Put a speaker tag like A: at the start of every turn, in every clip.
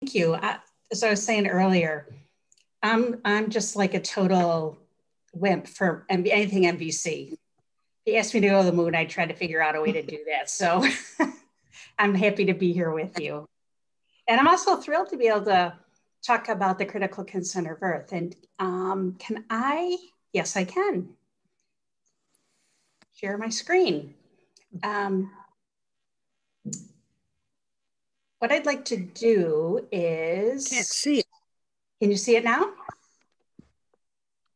A: Thank you. As I was saying earlier, I'm just like a total wimp for anything NBC. If you asked me to go to the moon, I'd try to figure out a way to do that. So I'm happy to be here with you. And I'm also thrilled to be able to talk about the critical concern of Earth. And can I? Yes, I can. Share my screen. What I'd like to do is...
B: Can't see it.
A: Can you see it now?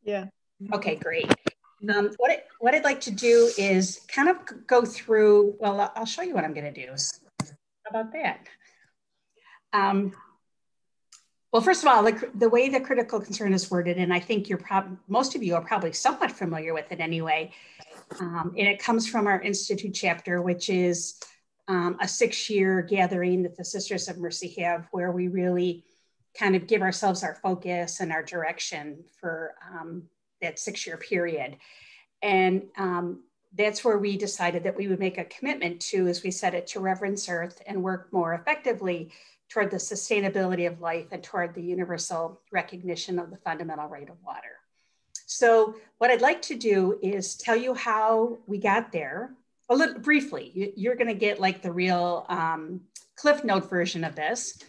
B: Yeah.
A: Okay, great. What I'd like to do is kind of go through, well, I'll show you what I'm going to do. How about that? Well, first of all, the way the critical concern is worded, and I think most of you are probably somewhat familiar with it anyway, and it comes from our Institute chapter, which is a 6-year gathering that the Sisters of Mercy have, where we really kind of give ourselves our focus and our direction for that 6-year period. And that's where we decided that we would make a commitment to, as we said it, to reverence Earth and work more effectively toward the sustainability of life and toward the universal recognition of the fundamental right of water. So what I'd like to do is tell you how we got there a little briefly. You're going to get like the real Cliff Note version of this.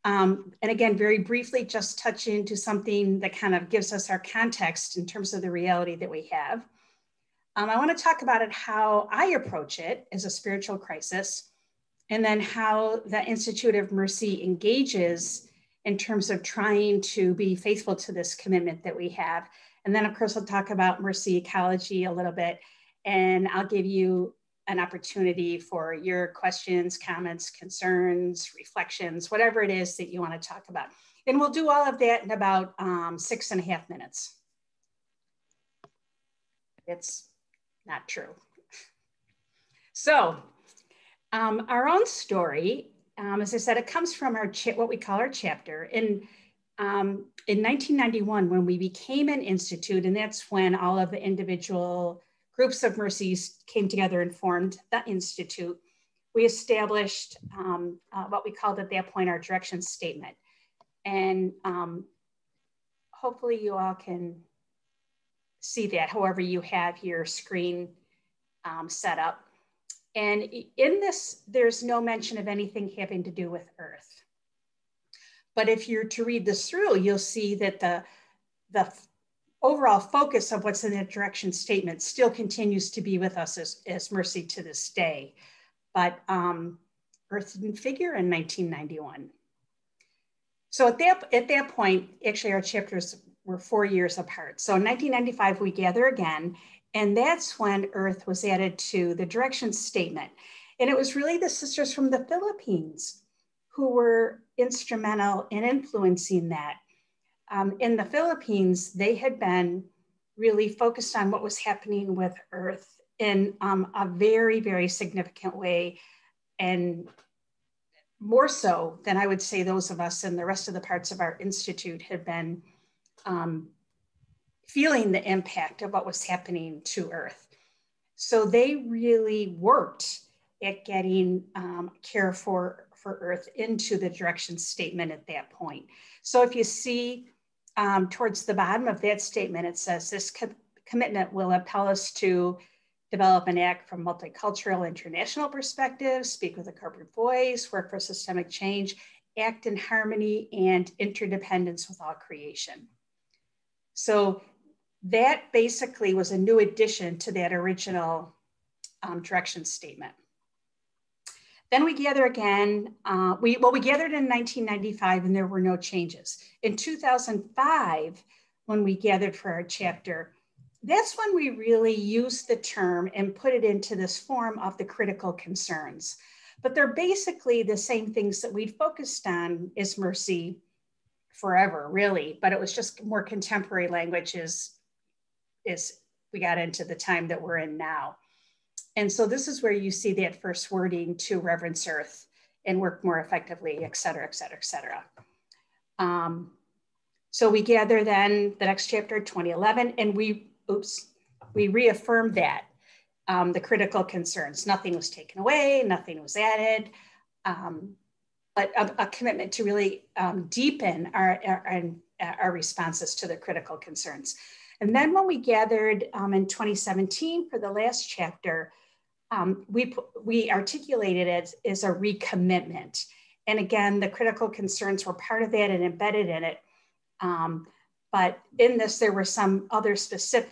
A: And again, very briefly, just touch into something that kind of gives us our context in terms of the reality that we have. I want to talk about it, how I approach it as a spiritual crisis, and then how the Institute of Mercy engages in terms of trying to be faithful to this commitment that we have. And then, of course, I'll talk about mercy ecology a little bit, and I'll give you an opportunity for your questions, comments, concerns, reflections, whatever it is that you want to talk about. And we'll do all of that in about 6.5 minutes. It's not true. So our own story, as I said, it comes from our what we call our chapter. In 1991, when we became an institute, and that's when all of the individual groups of mercies came together and formed the institute, we established what we called at that point our direction statement. And hopefully you all can see that, however you have your screen set up. And in this, there's no mention of anything having to do with Earth. But if you're to read this through, you'll see that the overall focus of what's in the direction statement still continues to be with us as Mercy to this day. But Earth didn't figure in 1991. So at that point, actually our chapters were 4 years apart. So in 1995, we gather again, and that's when Earth was added to the direction statement. And it was really the sisters from the Philippines who were instrumental in influencing that. In the Philippines, they had been really focused on what was happening with Earth in a very, very significant way, and more so than I would say those of us in the rest of the parts of our institute had been feeling the impact of what was happening to Earth. So they really worked at getting care for Earth into the direction statement at that point. So if you see towards the bottom of that statement, it says this commitment will impel us to develop and act from multicultural international perspectives, speak with a corporate voice, work for systemic change, act in harmony and interdependence with all creation. So that basically was a new addition to that original direction statement. Then we gather again. We gathered in 1995 and there were no changes. In 2005, when we gathered for our chapter, that's when we really used the term and put it into this form of the critical concerns. But they're basically the same things that we'd focused on as Mercy forever, really. But it was just more contemporary language as we got into the time that we're in now. And so this is where you see that first wording to reverence Earth and work more effectively, et cetera, et cetera, et cetera. So we gather then the next chapter, 2011, and we reaffirmed that, the critical concerns. Nothing was taken away, nothing was added. but a commitment to really deepen our responses to the critical concerns. And then when we gathered in 2017 for the last chapter, we articulated it as a recommitment. And again, the critical concerns were part of that and embedded in it. But in this, there were some other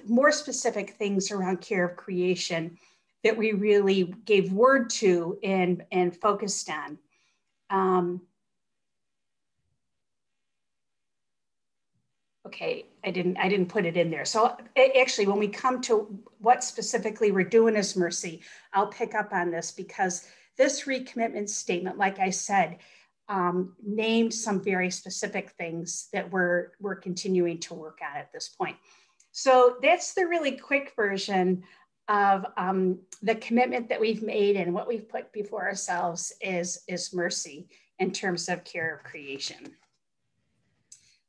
A: more specific things around care of creation that we really gave word to and focused on. Okay, I didn't put it in there. So actually, when we come to what specifically we're doing as Mercy, I'll pick up on this because this recommitment statement, like I said, named some very specific things that we're continuing to work on at this point. So that's the really quick version of the commitment that we've made and what we've put before ourselves is Mercy in terms of care of creation.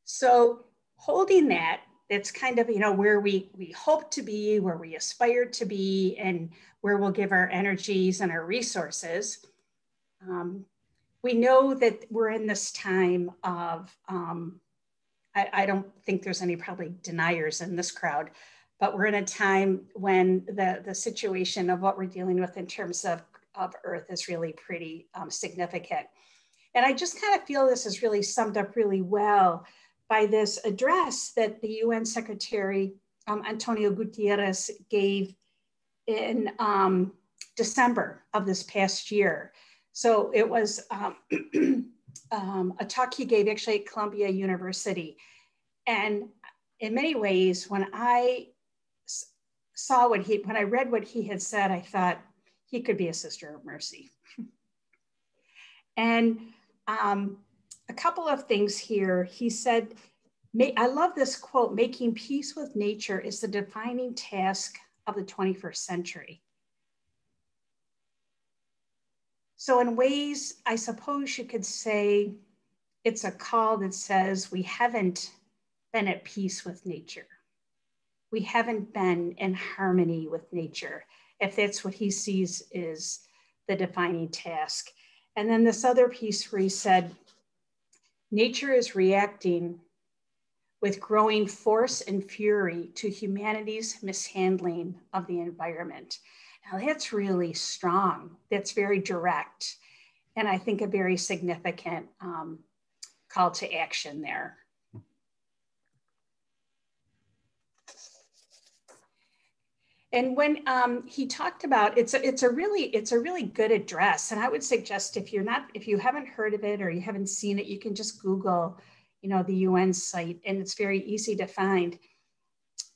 A: So holding that, it's kind of, where we hope to be, where we aspire to be, and where we'll give our energies and our resources. We know that we're in this time of, I don't think there's any probably deniers in this crowd, but we're in a time when the situation of what we're dealing with in terms of Earth is really pretty significant. And I just kind of feel this is really summed up really well by this address that the UN Secretary Antonio Gutierrez gave in December of this past year. So it was a talk he gave actually at Columbia University. And in many ways, when I saw when I read what he had said, I thought he could be a sister of mercy. And a couple of things here. He said, I love this quote, making peace with nature is the defining task of the 21st century. So in ways, I suppose you could say it's a call that says we haven't been at peace with nature. We haven't been in harmony with nature, if that's what he sees is the defining task. And then this other piece where he said, nature is reacting with growing force and fury to humanity's mishandling of the environment. Now that's really strong. That's very direct. And I think a very significant call to action there. And when he talked about it's a really good address, and I would suggest if you haven't heard of it or you haven't seen it, you can just Google, the UN site, and it's very easy to find.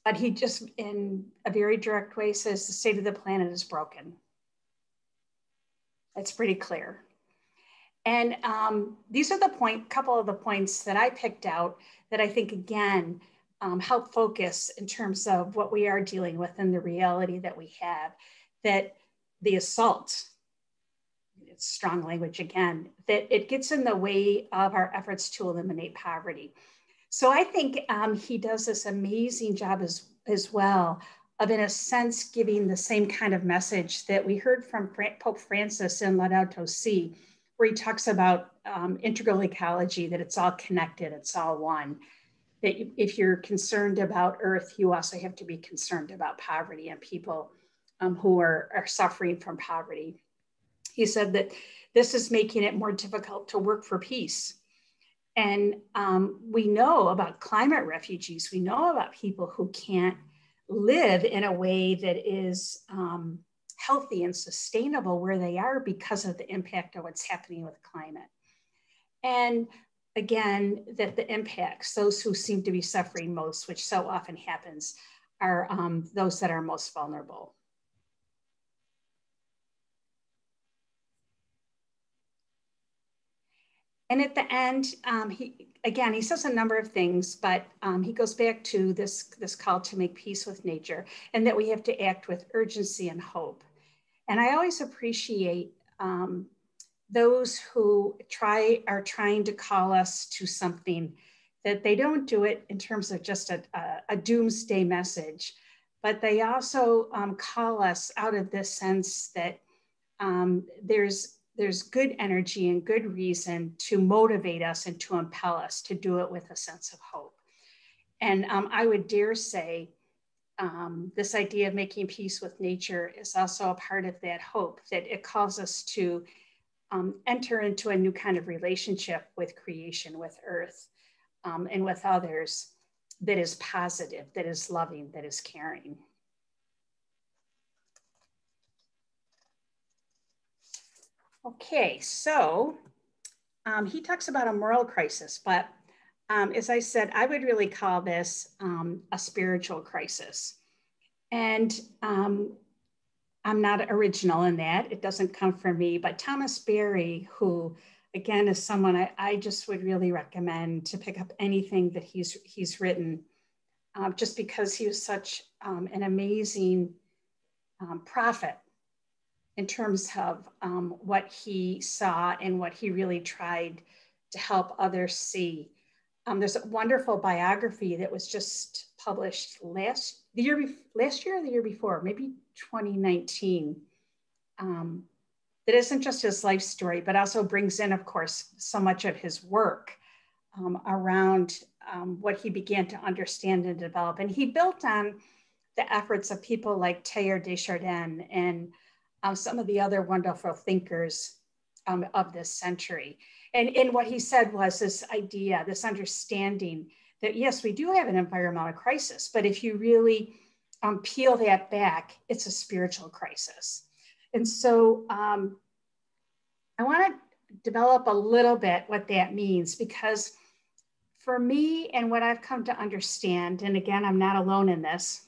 A: But he just, in a very direct way, says the state of the planet is broken. It's pretty clear. And these are couple of the points that I picked out that I think again. Help focus in terms of what we are dealing with and the reality that we have, that the assault, it's strong language again, that it gets in the way of our efforts to eliminate poverty. So I think he does this amazing job as well of, in a sense, giving the same kind of message that we heard from Pope Francis in Laudato Si', where he talks about integral ecology, that it's all connected, it's all one. That if you're concerned about Earth, you also have to be concerned about poverty and people who are suffering from poverty. He said that this is making it more difficult to work for peace. And we know about climate refugees. We know about people who can't live in a way that is healthy and sustainable where they are because of the impact of what's happening with climate. And again, that the impacts, those who seem to be suffering most, which so often happens, are those that are most vulnerable. And at the end, he says a number of things, but he goes back to this call to make peace with nature and that we have to act with urgency and hope. And I always appreciate those who are trying to call us to something, that they don't do it in terms of just a doomsday message, but they also call us out of this sense that there's there's good energy and good reason to motivate us and to impel us to do it with a sense of hope. And I would dare say this idea of making peace with nature is also a part of that hope, that it calls us to enter into a new kind of relationship with creation, with earth, and with others that is positive, that is loving, that is caring. Okay, so he talks about a moral crisis, but as I said, I would really call this a spiritual crisis. And I'm not original in that. It doesn't come from me, but Thomas Berry, who again is someone I just would really recommend to pick up anything that he's written, just because he was such an amazing prophet in terms of what he saw and what he really tried to help others see. There's a wonderful biography that was just published last year or the year before, maybe 2019. That isn't just his life story, but also brings in, of course, so much of his work around what he began to understand and develop. And he built on the efforts of people like Teilhard de Chardin and some of the other wonderful thinkers of this century. And what he said was this idea, this understanding that, yes, we do have an environmental crisis, but if you really peel that back, it's a spiritual crisis. And so I want to develop a little bit what that means, because for me and what I've come to understand, and again, I'm not alone in this,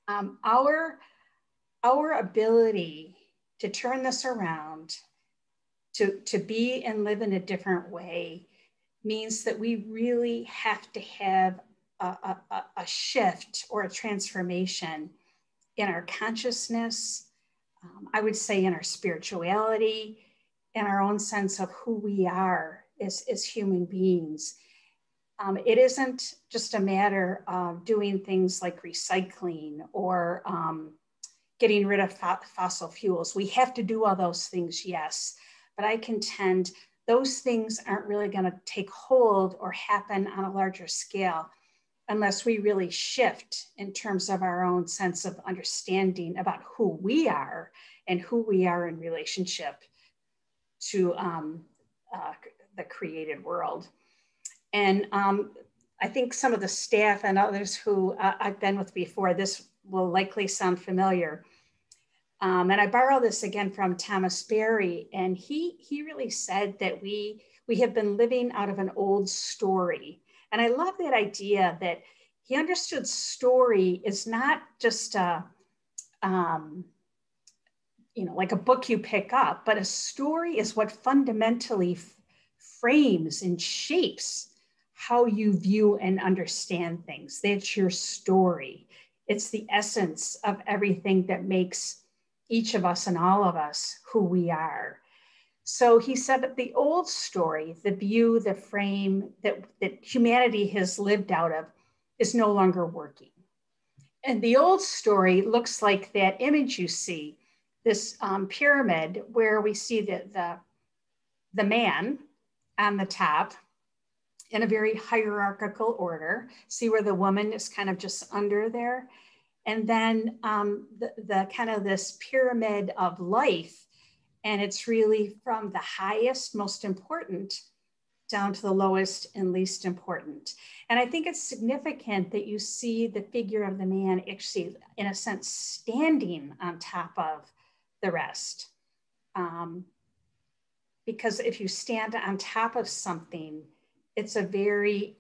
A: our ability to turn this around, to be and live in a different way, means that we really have to have a shift or a transformation in our consciousness, I would say in our spirituality, in our own sense of who we are as human beings. It isn't just a matter of doing things like recycling or getting rid of fossil fuels. We have to do all those things, yes, but I contend those things aren't really going to take hold or happen on a larger scale unless we really shift in terms of our own sense of understanding about who we are and who we are in relationship to the created world. And I think some of the staff and others who I've been with before, this will likely sound familiar. And I borrow this again from Thomas Berry, and he really said that we have been living out of an old story. And I love that idea that he understood story is not just a, like a book you pick up, but a story is what fundamentally frames and shapes how you view and understand things. That's your story. It's the essence of everything that makes each of us and all of us who we are. So he said that the old story, the view, the frame that humanity has lived out of is no longer working. And the old story looks like that image you see, this pyramid where we see the man on the top in a very hierarchical order. See where the woman is kind of just under there. And then the kind of this pyramid of life. And it's really from the highest, most important, down to the lowest and least important. And I think it's significant that you see the figure of the man actually, in a sense, standing on top of the rest. Because if you stand on top of something, it's a very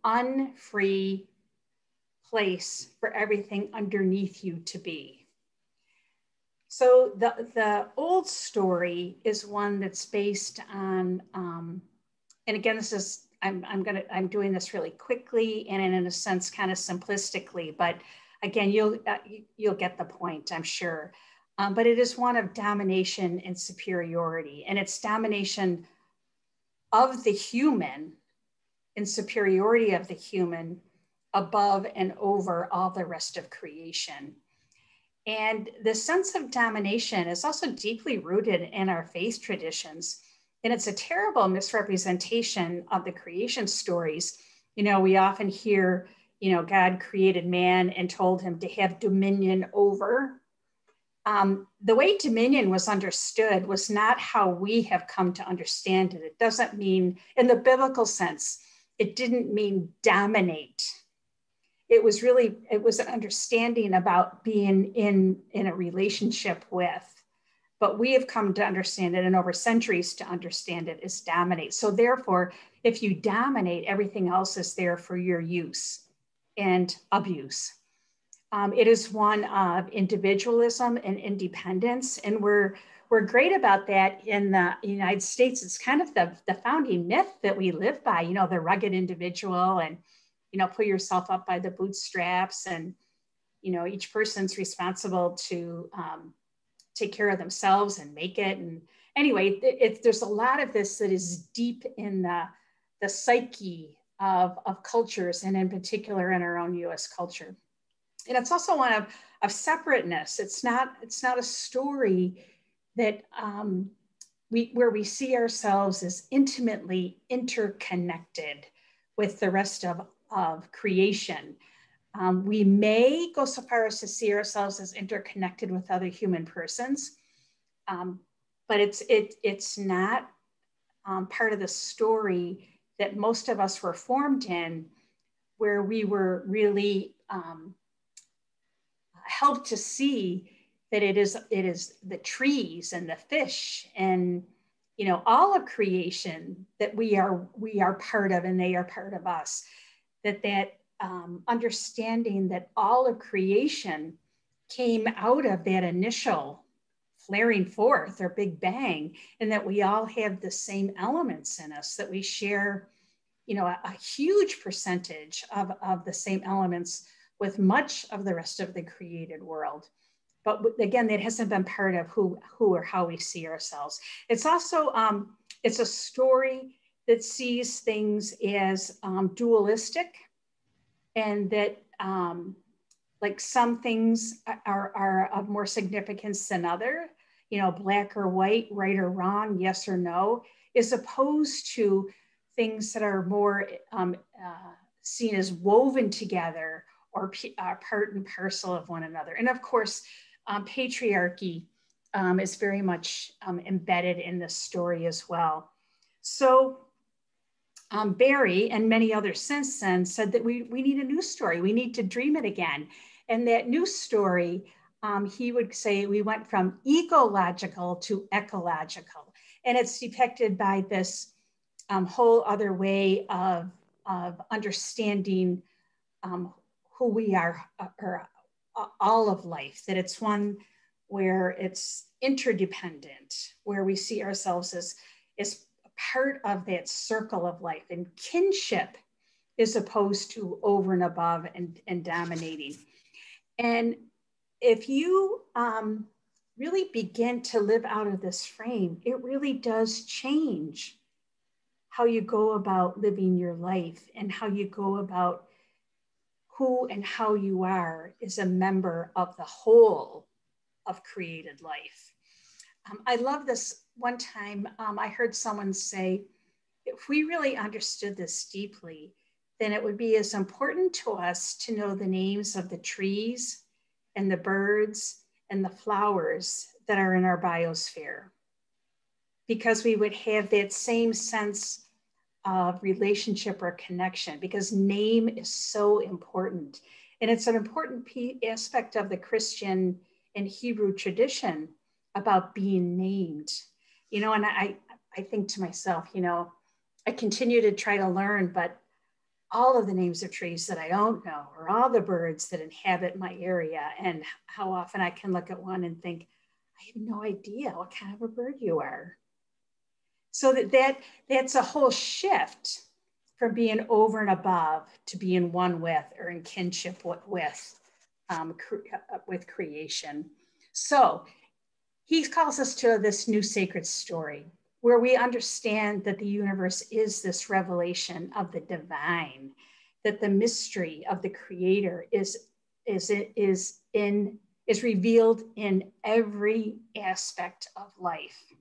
A: unfree place for everything underneath you to be. So the old story is one that's based on, and again, this is, I'm doing this really quickly and in a sense kind of simplistically, but again, you'll get the point, I'm sure. But it is one of domination and superiority, and it's domination of the human and superiority of the human above and over all the rest of creation. And the sense of domination is also deeply rooted in our faith traditions. And it's a terrible misrepresentation of the creation stories. You know, we often hear, you know, God created man and told him to have dominion over. The way dominion was understood was not how we have come to understand it. It doesn't mean, in the biblical sense, it didn't mean dominate. It was an understanding about being in a relationship with. But we have come to understand it, and over centuries to understand it, as dominate. So therefore, if you dominate, everything else is there for your use and abuse. It is one of individualism and independence, and we're great about that in the United States. It's kind of the founding myth that we live by, you know, the rugged individual, and, you know, pull yourself up by the bootstraps, and, you know, each person's responsible to take care of themselves and make it. And anyway, there's a lot of this that is deep in the psyche of cultures, and in particular in our own US culture. And it's also one of separateness. It's not a story that where we see ourselves as intimately interconnected with the rest of creation. We may go so far as to see ourselves as interconnected with other human persons, but it's not part of the story that most of us were formed in, where we were really helped to see that it is the trees and the fish and, you know, all of creation that we are part of, and they are part of us. That understanding that all of creation came out of that initial flaring forth or Big Bang, and that we all have the same elements in us, that we share, you know, a huge percentage of the same elements with much of the rest of the created world. But again, that hasn't been part of who or how we see ourselves. It's also, it's a story that sees things as dualistic, and that like some things are of more significance than other, you know, black or white, right or wrong, yes or no, as opposed to things that are more seen as woven together, or part and parcel of one another. And of course, patriarchy is very much embedded in this story as well. So Barry and many others since then said that we need a new story. We need to dream it again. And that new story, he would say, we went from ecological to ecological. And it's depicted by this whole other way of understanding who we are, or all of life, that it's one where it's interdependent, where we see ourselves as part of that circle of life, and kinship is opposed to over and above and dominating. And if you really begin to live out of this frame, it really does change how you go about living your life, and how you go about who and how you are as a member of the whole of created life. I love this. One time I heard someone say, if we really understood this deeply, then it would be as important to us to know the names of the trees and the birds and the flowers that are in our biosphere, because we would have that same sense of relationship or connection, because name is so important. And it's an important aspect of the Christian and Hebrew tradition about being named. You know, and I think to myself, you know, I continue to try to learn, but all of the names of trees that I don't know, or all the birds that inhabit my area, and how often I can look at one and think, I have no idea what kind of a bird you are. So that's a whole shift from being over and above to being one with, or in kinship with creation. So he calls us to this new sacred story, where we understand that the universe is this revelation of the divine, that the mystery of the creator is in is revealed in every aspect of life.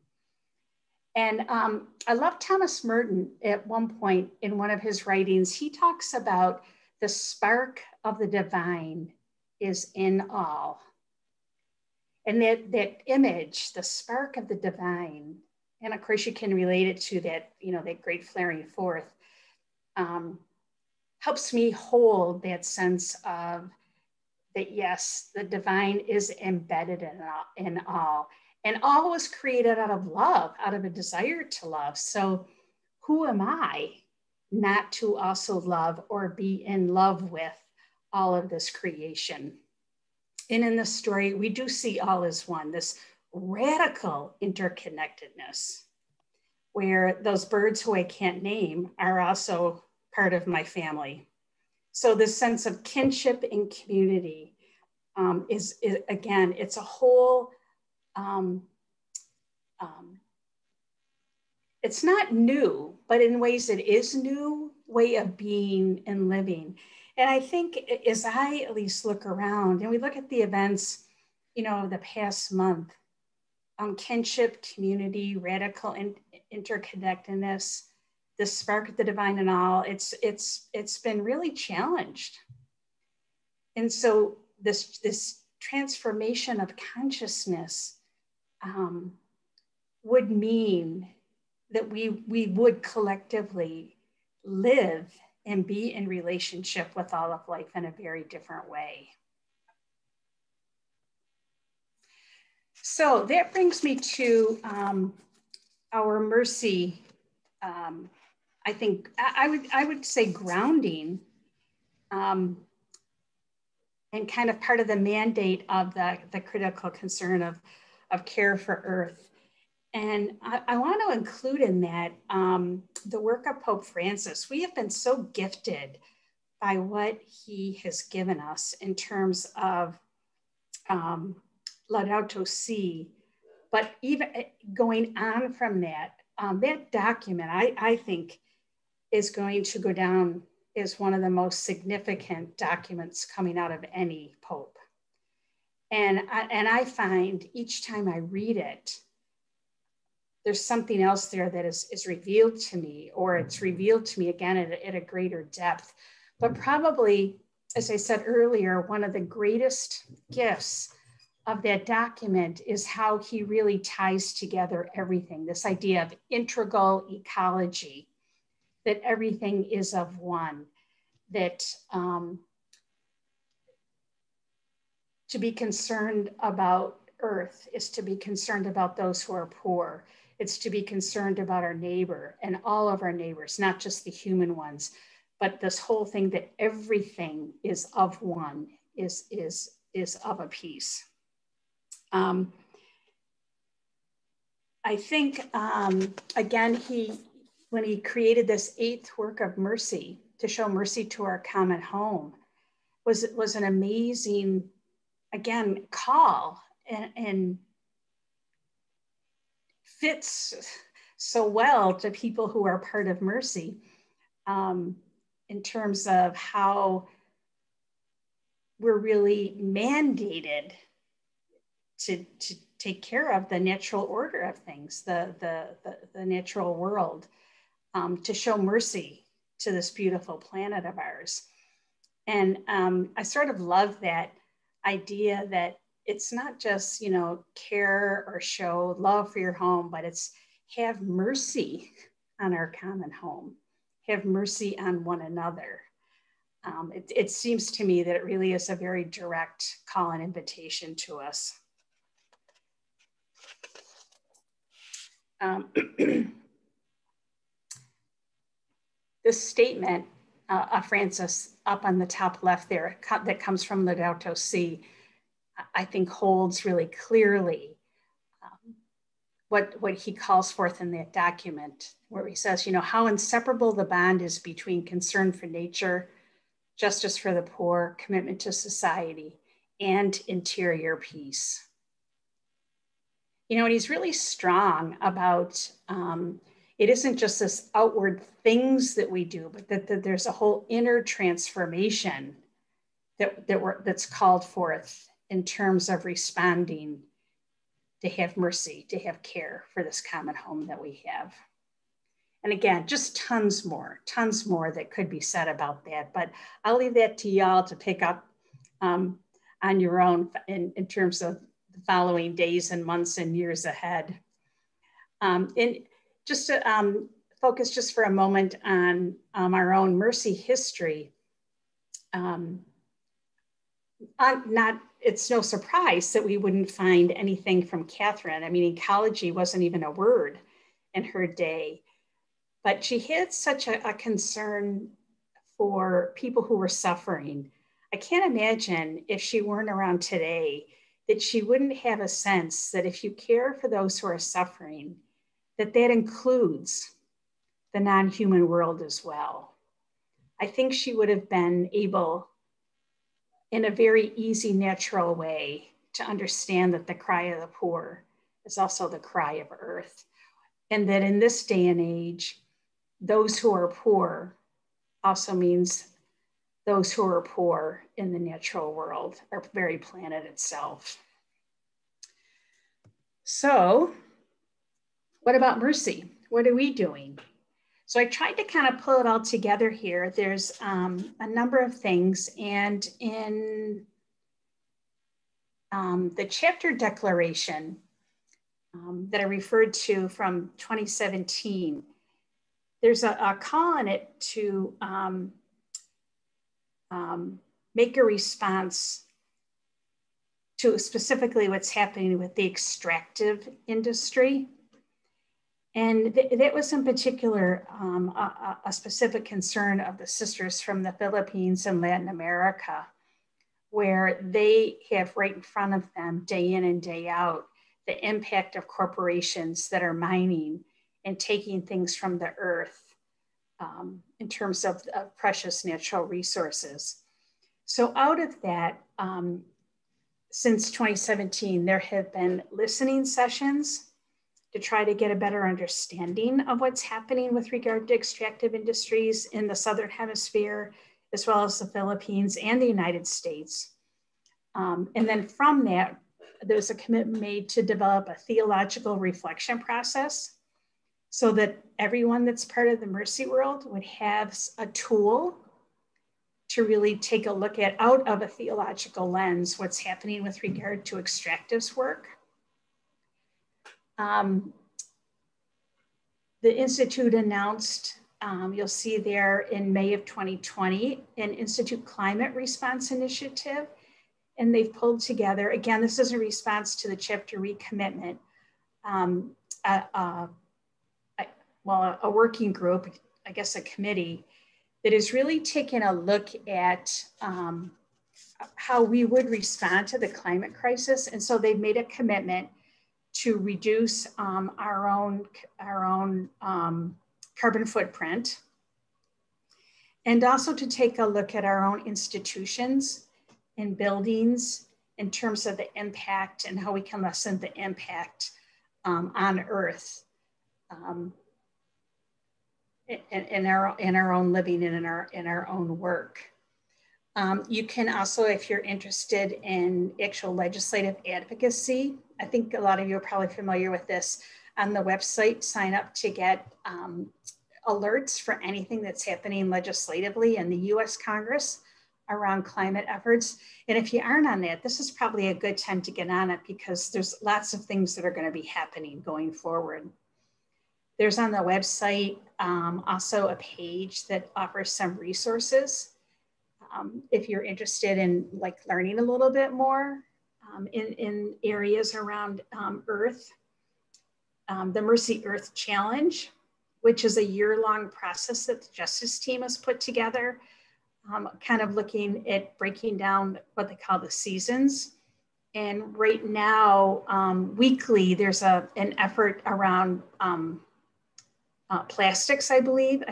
A: And I love Thomas Merton. At one point in one of his writings, he talks about the spark of the divine is in all. And that image, the spark of the divine, and of course you can relate it to that, that great flaring forth, helps me hold that sense of that, yes, the divine is embedded in all. And all was created out of love, out of a desire to love. So who am I not to also love or be in love with all of this creation? And in this story, we do see all as one, this radical interconnectedness, where those birds who I can't name are also part of my family. So this sense of kinship and community is again, it's a whole, it's not new, but in ways it is new way of being and living. And I think as I at least look around and we look at the events, the past month, kinship, community, radical interconnectedness, the spark of the divine and all, it's been really challenged. And so this transformation of consciousness would mean that we would collectively live and be in relationship with all of life in a very different way. So that brings me to our mercy. I think I would say grounding, and kind of part of the mandate of the critical concern of care for Earth. And I want to include in that the work of Pope Francis. We have been so gifted by what he has given us in terms of Laudato Si, but even going on from that, that document, I think, is going to go down as one of the most significant documents coming out of any pope. And I find each time I read it, there's something else there that is revealed to me, or it's revealed to me again at a greater depth. But probably, as I said earlier, one of the greatest gifts of that document is how he really ties together everything, this idea of integral ecology, that everything is of one, that to be concerned about Earth is to be concerned about those who are poor. It's to be concerned about our neighbor and all of our neighbors, not just the human ones, but this whole thing that everything is of one, is of a piece. I think, again, when he created this 8th work of mercy to show mercy to our common home, was an amazing, again, call, and fits so well to people who are part of mercy, in terms of how we're really mandated to take care of the natural order of things, the natural world, to show mercy to this beautiful planet of ours. And I sort of love that idea that it's not just, care or show love for your home, but it's have mercy on our common home, have mercy on one another. It seems to me that it really is a very direct call and invitation to us. This statement of Francis up on the top left there that comes from Laudato Si, I think holds really clearly what he calls forth in that document, where he says, how inseparable the bond is between concern for nature, justice for the poor, commitment to society, and interior peace. And he's really strong about, it isn't just this outward things that we do, but that there's a whole inner transformation that's called forth in terms of responding to have mercy, to have care for this common home that we have. And again, just tons more that could be said about that, but I'll leave that to y'all to pick up on your own in terms of the following days and months and years ahead. And just to focus just for a moment on our own mercy history, it's no surprise that we wouldn't find anything from Catherine. I mean, ecology wasn't even a word in her day, but she had such a concern for people who were suffering. I can't imagine if she weren't around today that she wouldn't have a sense that if you care for those who are suffering, that includes the non-human world as well. I think she would have been able, in a very easy, natural way, to understand that the cry of the poor is also the cry of earth. And that in this day and age, those who are poor also means those who are poor in the natural world, our very planet itself. So, what about mercy? What are we doing? So I tried to kind of pull it all together here. There's a number of things, and in the chapter declaration that I referred to from 2017, there's a call on it to make a response to specifically what's happening with the extractive industry. And that was in particular a specific concern of the sisters from the Philippines and Latin America, where they have right in front of them day in and day out the impact of corporations that are mining and taking things from the earth in terms of precious natural resources. So out of that, since 2017, there have been listening sessions to try to get a better understanding of what's happening with regard to extractive industries in the Southern Hemisphere, as well as the Philippines and the United States. And then from that, there's a commitment made to develop a theological reflection process so that everyone that's part of the mercy world would have a tool to really take a look at, out of a theological lens, what's happening with regard to extractives work. The Institute announced, you'll see there in May of 2020, an Institute Climate Response Initiative. And they've pulled together, again, this is a response to the chapter recommitment, a working group, I guess a committee, that is really taking a look at how we would respond to the climate crisis. And so they've made a commitment to reduce our own carbon footprint, and also to take a look at our own institutions and buildings in terms of the impact and how we can lessen the impact on Earth in our own living and in our own work. You can also, if you're interested in actual legislative advocacy, I think a lot of you are probably familiar with this, on the website, sign up to get alerts for anything that's happening legislatively in the US Congress around climate efforts. And if you aren't on that, this is probably a good time to get on it, because there's lots of things that are going to be happening going forward. There's on the website also a page that offers some resources if you're interested in learning a little bit more in areas around Earth. The Mercy Earth Challenge, which is a year-long process that the Justice team has put together, kind of looking at breaking down what they call the seasons. And right now, weekly, there's an effort around plastics, I believe.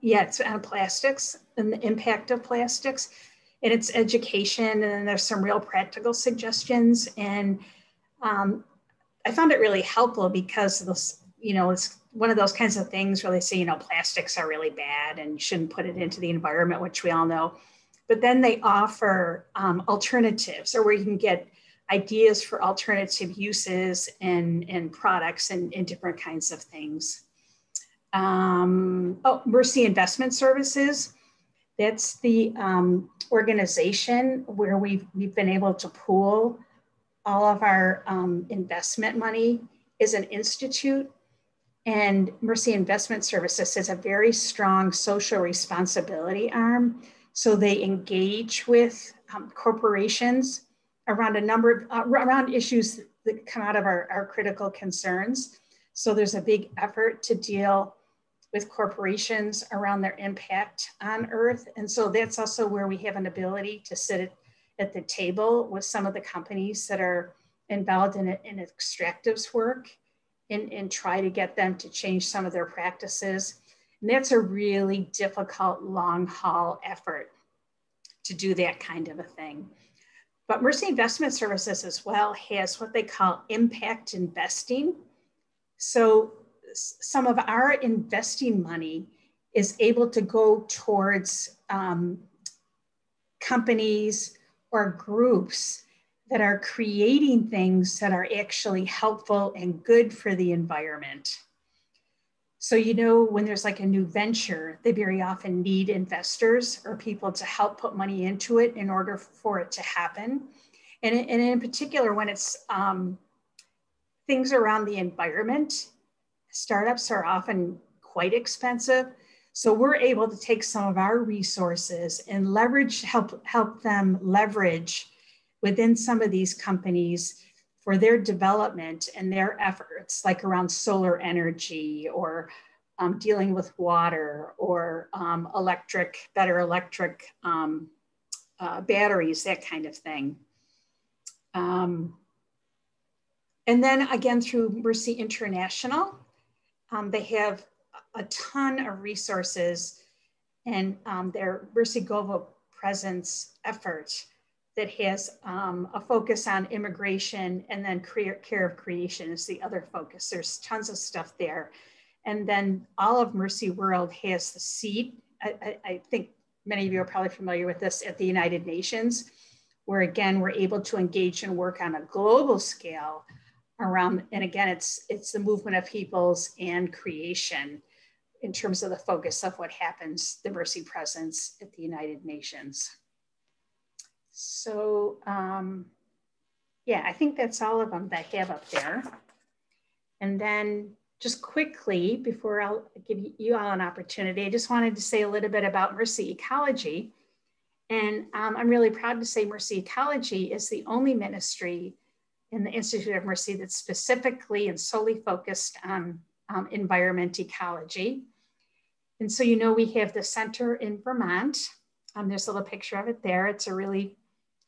A: Yeah, it's on plastics and the impact of plastics. And it's education, and then there's some real practical suggestions. And I found it really helpful because those, it's one of those kinds of things where they say, plastics are really bad and you shouldn't put it into the environment, which we all know. But then they offer alternatives, or where you can get ideas for alternative uses and products and different kinds of things. Mercy Investment Services. That's the organization where we've been able to pool all of our investment money as an institute. And Mercy Investment Services has a very strong social responsibility arm. So they engage with corporations around a number of around issues that come out of our critical concerns. So there's a big effort to deal with corporations around their impact on Earth. And so that's also where we have an ability to sit at the table with some of the companies that are involved in extractives work and try to get them to change some of their practices. And that's a really difficult long haul effort to do that kind of a thing. But Mercy Investment Services as well has what they call impact investing. So some of our investing money is able to go towards companies or groups that are creating things that are actually helpful and good for the environment. So, you know, when there's like a new venture, they very often need investors or people to help put money into it in order for it to happen. And in particular, when it's things around the environment, startups are often quite expensive. So we're able to take some of our resources and help them leverage within some of these companies for their development and their efforts, like around solar energy or dealing with water or better electric batteries, that kind of thing. And then again, through Mercy International, they have a ton of resources and their Mercy Global Presence effort that has a focus on immigration, and then care of creation is the other focus. There's tons of stuff there. And then all of Mercy World has the seat. I think many of you are probably familiar with this at the United Nations, where again, we're able to engage and work on a global scale around, and again, it's the movement of peoples and creation in terms of the focus of what happens, the Mercy presence at the United Nations. So yeah, I think that's all of them that I have up there. And then just quickly, before I'll give you all an opportunity, I just wanted to say a little bit about Mercy Ecology. And I'm really proud to say Mercy Ecology is the only ministry in the Institute of Mercy that's specifically and solely focused on environment ecology. And so, you know, we have the center in Vermont. There's a little picture of it there. It's a really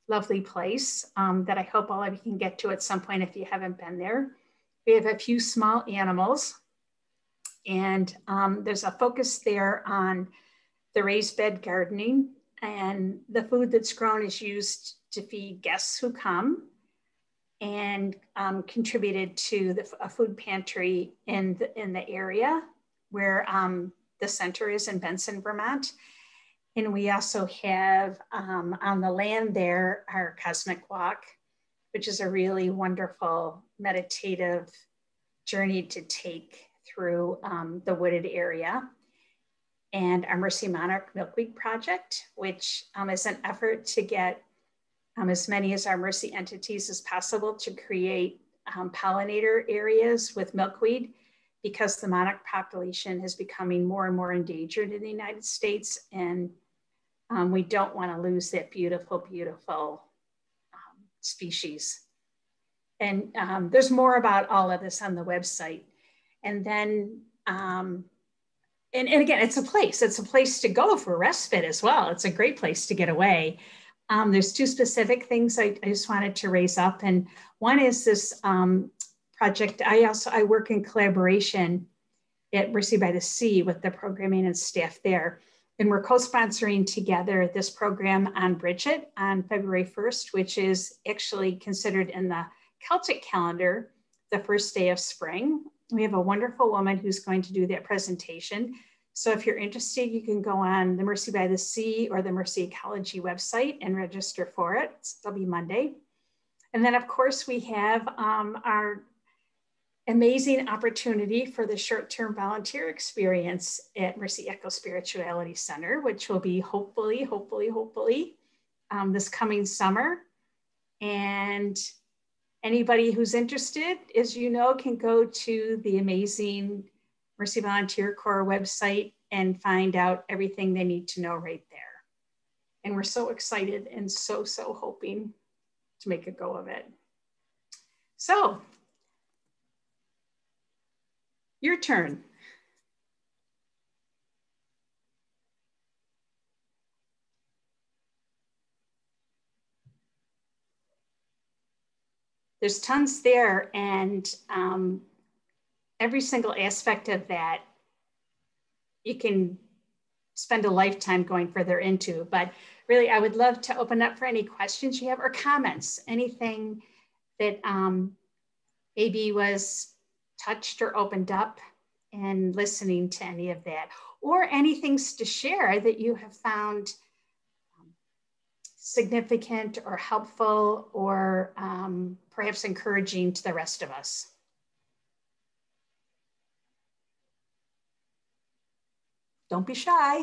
A: lovely place that I hope all of you can get to at some point if you haven't been there. We have a few small animals, and there's a focus there on the raised bed gardening, and the food that's grown is used to feed guests who come, and contributed to a food pantry in the area where the center is in Benson, Vermont. And we also have on the land there, our Cosmic Walk, which is a really wonderful meditative journey to take through the wooded area. And our Mercy Monarch Milkweed Project, which is an effort to get as many as our Mercy entities as possible to create pollinator areas with milkweed, because the monarch population is becoming more and more endangered in the United States. And we don't want to lose that beautiful, beautiful species. And there's more about all of this on the website. And then, and again, it's a place to go for respite as well. It's a great place to get away. There's two specific things I just wanted to raise up. And one is this project. I work in collaboration at Mercy by the Sea with the programming and staff there. And we're co-sponsoring together this program on Bridget on February 1st, which is actually considered in the Celtic calendar, the first day of spring. We have a wonderful woman who's going to do that presentation. So if you're interested, you can go on the Mercy by the Sea or the Mercy Ecology website and register for it. It'll be Monday. And then of course we have our amazing opportunity for the short-term volunteer experience at Mercy Ecospirituality Center, which will be hopefully this coming summer. And anybody who's interested, as you know, can go to the amazing Mercy Volunteer Corps website and find out everything they need to know right there. And we're so excited and so hoping to make a go of it. So, your turn. There's tons there, and every single aspect of that you can spend a lifetime going further into. But really, I would love to open up for any questions you have or comments, anything that maybe was touched or opened up in listening to any of that, or any things to share that you have found significant or helpful or perhaps encouraging to the rest of us. Don't be shy.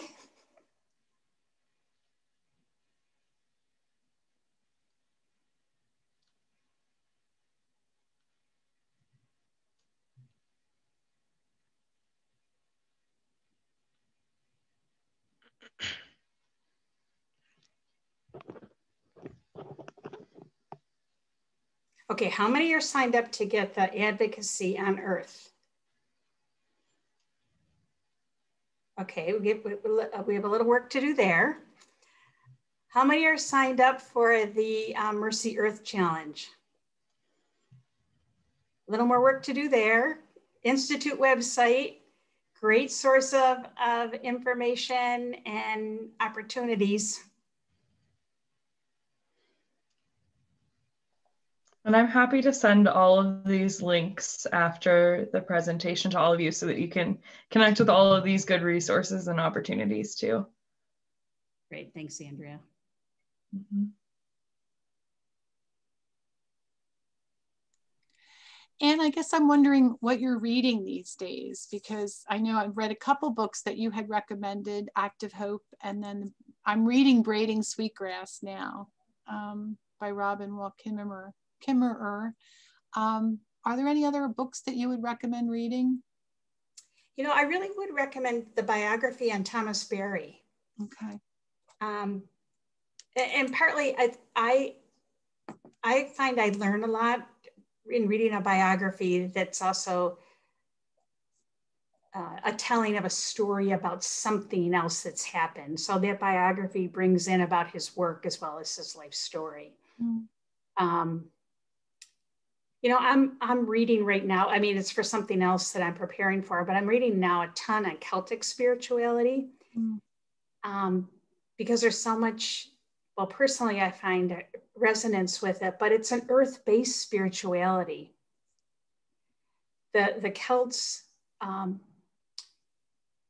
A: Okay, how many are signed up to get the advocacy on Earth? Okay, we have a little work to do there. How many are signed up for the Mercy Earth Challenge? A little more work to do there. Institute website, great source of information and opportunities.
B: And I'm happy to send all of these links after the presentation to all of you so that you can connect with all of these good resources and opportunities too.
A: Great, thanks, Andrea.
B: Mm-hmm.
C: And I guess I'm wondering what you're reading these days, because I know I've read a couple books that you had recommended, Active Hope, and then I'm reading Braiding Sweetgrass now by Robin Wall Kimmerer. Are there any other books that you would recommend reading?
A: You know, I really would recommend the biography on Thomas Berry.
C: Okay.
A: And partly I find I learn a lot in reading a biography that's also a telling of a story about something else that's happened. So that biography brings in about his work as well as his life story. Mm. You know, I'm reading right now. I mean, it's for something else that I'm preparing for, but I'm reading now a ton on Celtic spirituality because there's so much. Well, personally, I find resonance with it, but it's an earth-based spirituality. The Celts,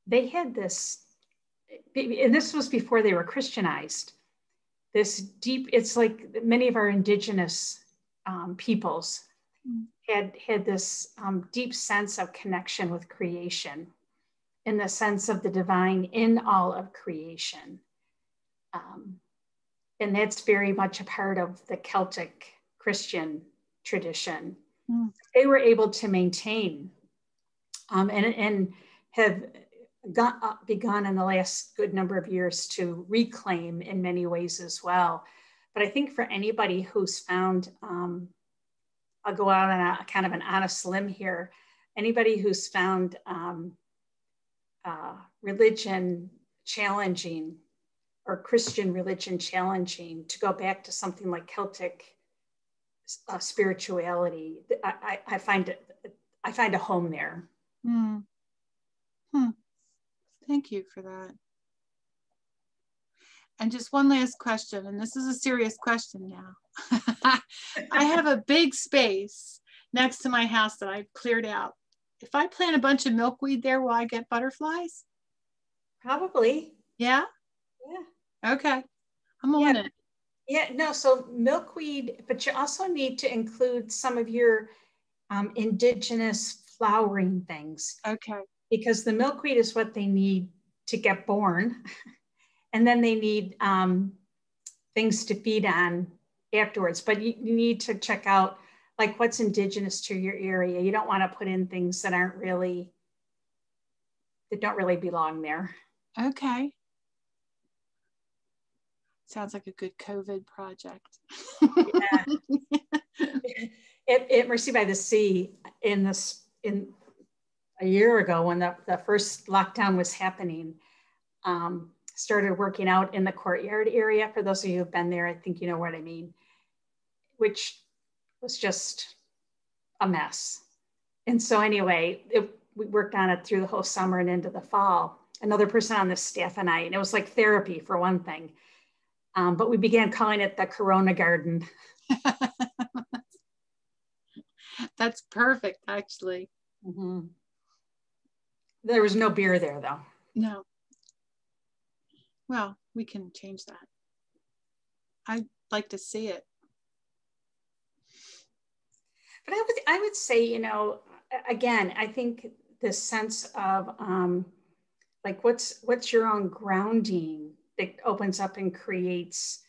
A: they had this, and this was before they were Christianized. This deep, it's like many of our indigenous peoples had this deep sense of connection with creation, in the sense of the divine in all of creation. And that's very much a part of the Celtic Christian tradition. They were able to maintain and have begun in the last good number of years to reclaim in many ways as well. But I think for anybody who's found, I'll go out on a kind of an honest limb here, anybody who's found religion challenging or Christian religion challenging, to go back to something like Celtic spirituality, I find a home there.
C: Thank you for that. And just one last question, and this is a serious question now. I have a big space next to my house that I've cleared out. If I plant a bunch of milkweed there, will I get butterflies?
A: Probably.
C: Yeah?
A: Yeah.
C: Okay. I'm on it.
A: Yeah, no, so milkweed, but you also need to include some of your indigenous flowering things,
C: Okay.
A: because the milkweed is what they need to get born. And then they need things to feed on afterwards. But you need to check out like what's indigenous to your area. You don't want to put in things that don't really belong there.
C: Okay. Sounds like a good COVID project.
A: Yeah. At Mercy by the Sea in a year ago when the first lockdown was happening, started working out in the courtyard area. For those of you who've been there, I think you know what I mean, which was just a mess. And so anyway, we worked on it through the whole summer and into the fall. Another person on the staff and I, and it was like therapy for one thing. But we began calling it the Corona Garden.
C: That's perfect, actually.
A: Mm-hmm. There was no beer there, though.
C: No. Well, we can change that. I'd like to see it.
A: But I would say, you know, again, I think the sense of like what's your own grounding that opens up and creates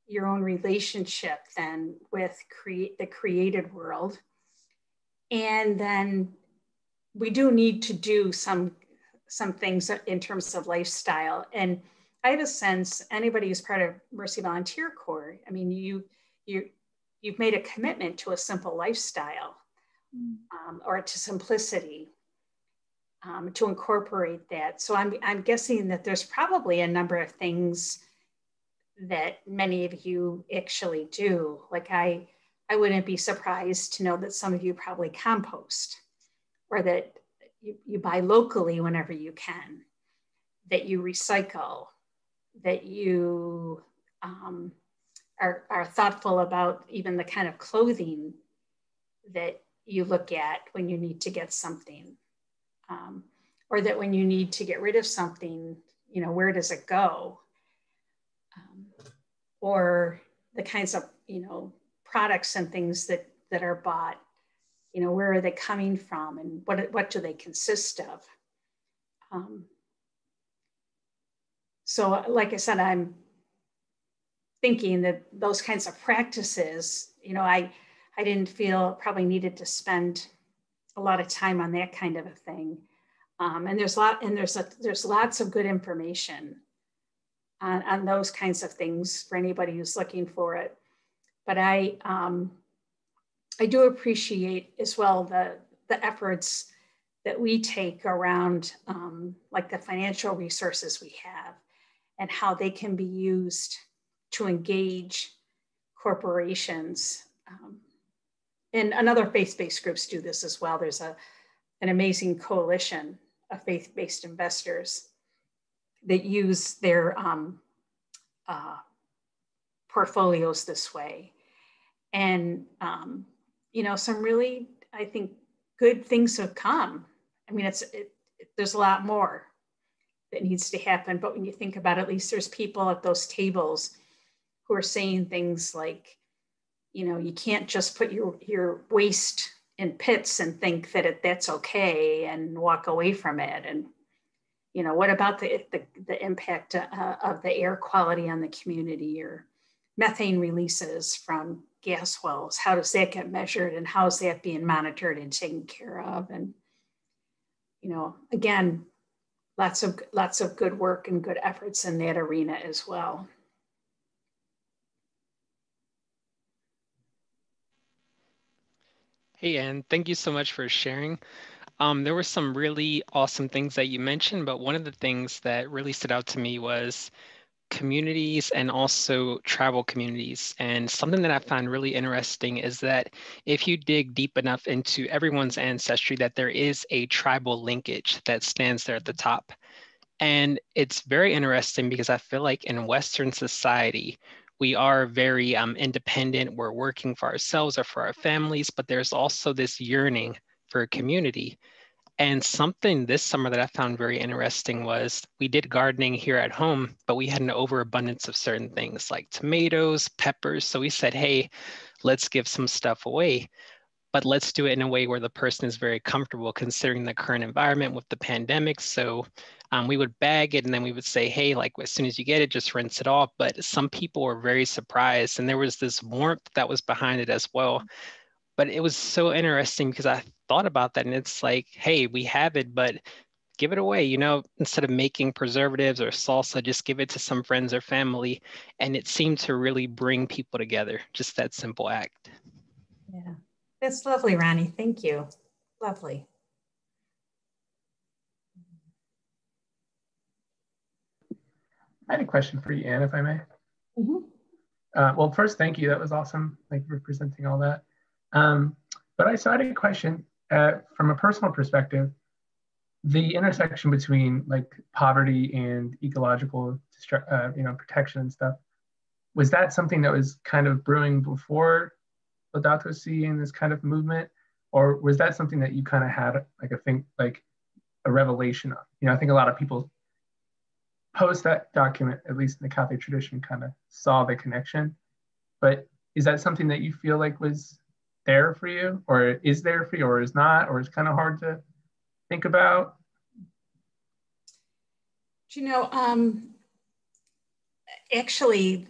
A: your own relationship then with the created world. And then we do need to do some things in terms of lifestyle. And I have a sense anybody who's part of Mercy Volunteer Corps, I mean, you've made a commitment to a simple lifestyle, or to simplicity, to incorporate that. So I'm guessing that there's probably a number of things that many of you actually do. Like I wouldn't be surprised to know that some of you probably compost, or that you buy locally whenever you can, that you recycle, that you are thoughtful about even the kind of clothing that you look at when you need to get something, or that when you need to get rid of something, you know, where does it go? Or the kinds of, you know, products and things that are bought, you know, where are they coming from, and what do they consist of? So like I said, I'm thinking that those kinds of practices, you know, I didn't feel probably needed to spend a lot of time on that kind of a thing. And there's lots of good information on those kinds of things for anybody who's looking for it. But I do appreciate as well the efforts that we take around like the financial resources we have and how they can be used to engage corporations. And other faith-based groups do this as well. There's an amazing coalition of faith-based investors that use their portfolios this way. And, you know, some really, I think, good things have come. I mean, there's a lot more that needs to happen. But when you think about it, at least there's people at those tables who are saying things like, you know, you can't just put your waste in pits and think that that's okay and walk away from it. And, you know, what about the impact of the air quality on the community, or methane releases from gas wells? How does that get measured, and how is that being monitored and taken care of? And, you know, again, lots of good work and good efforts in that arena as well.
D: Hey, Anne, thank you so much for sharing. There were some really awesome things that you mentioned, but one of the things that really stood out to me was communities and also tribal communities. And something that I found really interesting is that if you dig deep enough into everyone's ancestry, that there is a tribal linkage that stands there at the top. And it's very interesting because I feel like in Western society, we are very independent. We're working for ourselves or for our families, but there's also this yearning for a community. And something this summer that I found very interesting was we did gardening here at home, but we had an overabundance of certain things like tomatoes, peppers. So we said, hey, let's give some stuff away, but let's do it in a way where the person is very comfortable considering the current environment with the pandemic. So we would bag it and then we would say, hey, like as soon as you get it, just rinse it off. But some people were very surprised, and there was this warmth that was behind it as well. But it was so interesting because I thought about that, and it's like, hey, we have it, but give it away, instead of making preservatives or salsa, just give it to some friends or family. And it seemed to really bring people together, just that simple act.
A: Yeah, that's lovely, Ronnie. Thank you. Lovely.
E: I had a question for you, Anne, if I may.
A: Mm-hmm.
E: Well, first, thank you. That was awesome. Thank you for presenting all that. But I had a question from a personal perspective. The intersection between like poverty and ecological, protection and stuff, was that something that was kind of brewing before Laudato Si and this kind of movement, or was that something that you kind of had like a revelation of? I think a lot of people post that document, at least in the Catholic tradition, kind of saw the connection. But is that something that you feel like was there for you, or is there for you, or is not, or is kind of hard to think about?
A: Actually,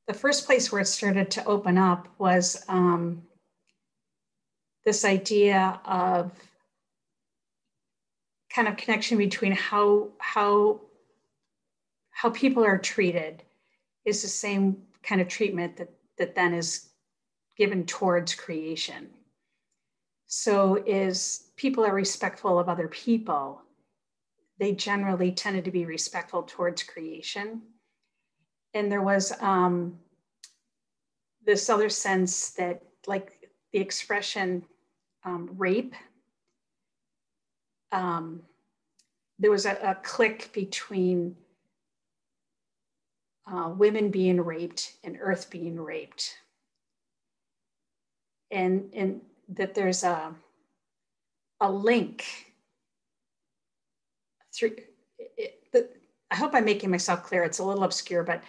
A: the first place where it started to open up was this idea of kind of connection between how people are treated is the same kind of treatment that then is given towards creation. So as people are respectful of other people, they generally tended to be respectful towards creation. And there was this other sense that, like the expression rape, there was a click between women being raped and earth being raped. And that there's a link through it. I hope I'm making myself clear. It's a little obscure, but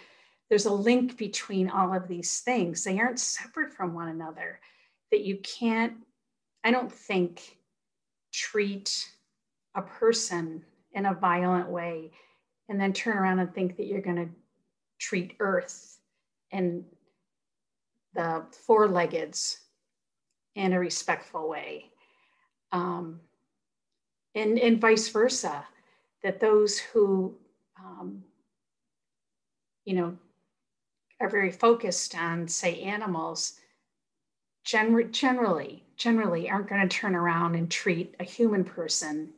A: there's a link between all of these things. They aren't separate from one another, that you can't, I don't think, treat a person in a violent way and then turn around and think that you're going to treat Earth and the four-leggeds in a respectful way. And vice versa, that those who, are very focused on, say, animals, generally aren't going to turn around and treat a human person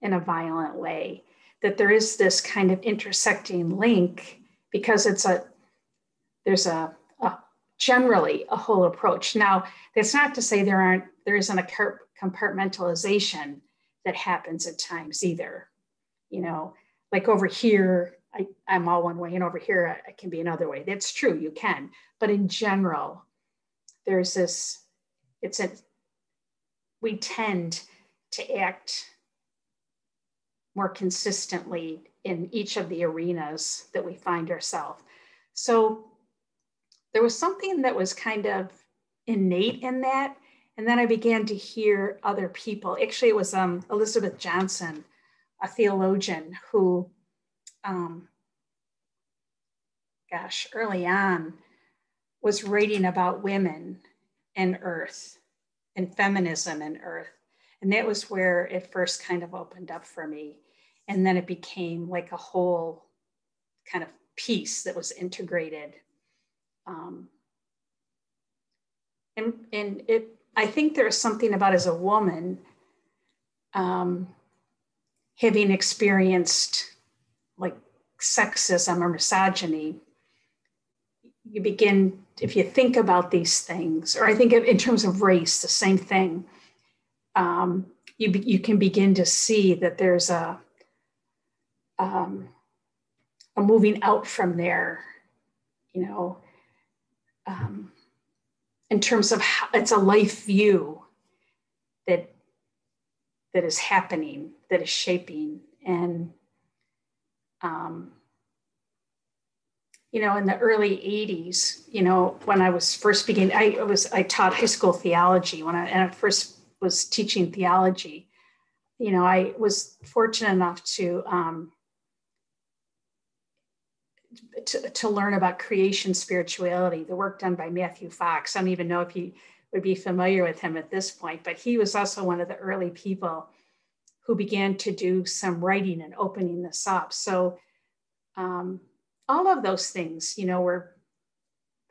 A: in a violent way. That there is this kind of intersecting link, because there's generally a whole approach. Now, that's not to say there isn't a compartmentalization that happens at times either. Like over here, I'm all one way, and over here I can be another way. That's true, you can. But in general, there's this, we tend to act more consistently in each of the arenas that we find ourselves. So there was something that was kind of innate in that. And then I began to hear other people. Actually, it was Elizabeth Johnson, a theologian who, early on was writing about women and earth and feminism and earth. And that was where it first kind of opened up for me. And then it became like a whole kind of piece that was integrated. I think there's something about, as a woman, having experienced like sexism or misogyny, you begin, if you think about these things, or I think in terms of race, the same thing, you can begin to see that there's a moving out from there, in terms of how it's a life view that is happening, that is shaping. And, you know, in the early 80s, you know, when I was first beginning, I taught high school theology when I first was teaching theology. You know, I was fortunate enough to learn about creation spirituality, the work done by Matthew Fox. I don't even know if you would be familiar with him at this point, but he was also one of the early people who began to do some writing and opening this up. So all of those things, you know, were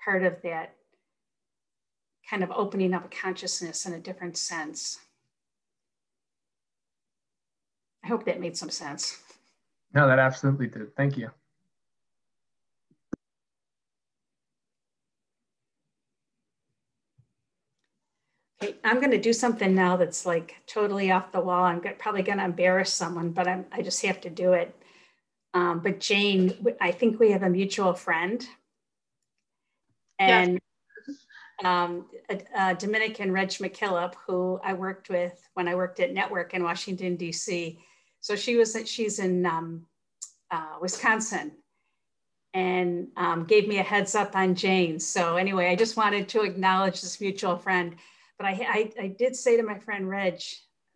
A: part of that kind of opening up a consciousness in a different sense. I hope that made some sense.
E: No, that absolutely did. Thank you.
A: Okay, I'm going to do something now that's like totally off the wall. I'm probably going to embarrass someone, but I just have to do it. But Jane, I think we have a mutual friend. And yes. Dominican Reg McKillop, who I worked with when I worked at Network in Washington, D.C. So she's in Wisconsin, and gave me a heads up on Jane. So anyway, I just wanted to acknowledge this mutual friend. But I did say to my friend Reg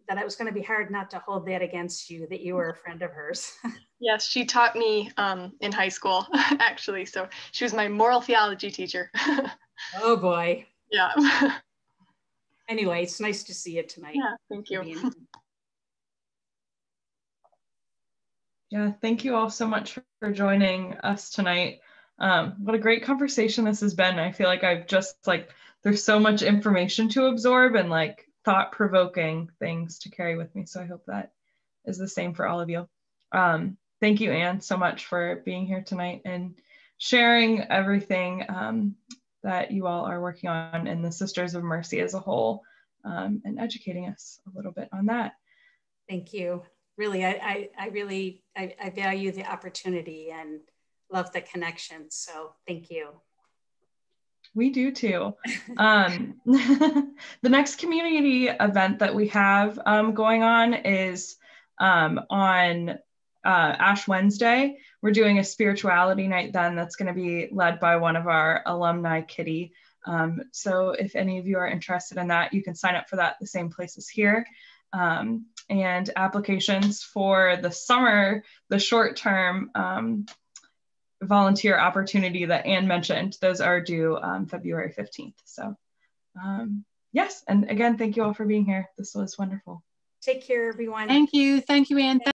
A: that it was going to be hard not to hold that against you, that you were a friend of hers.
F: Yes, she taught me in high school, actually. So she was my moral theology teacher.
A: Oh boy.
F: Yeah.
A: Anyway, it's nice to see you tonight.
F: Yeah, thank you.
B: Yeah, thank you all so much for joining us tonight. What a great conversation this has been. I feel like I've just there's so much information to absorb and like thought-provoking things to carry with me. So I hope that is the same for all of you. Thank you, Anne, so much for being here tonight and sharing everything that you all are working on in the Sisters of Mercy as a whole, and educating us a little bit on that.
A: Thank you. Really, I value the opportunity and love the connection. So thank you.
B: We do too. The next community event that we have going on is on Ash Wednesday. We're doing a spirituality night then that's going to be led by one of our alumni, Kitty. So if any of you are interested in that, you can sign up for that the same place as here. And applications for the summer, the short-term volunteer opportunity that Anne mentioned, those are due February 15th. So yes, and again, thank you all for being here. This was wonderful.
A: Take care, everyone.
C: Thank you, Anne.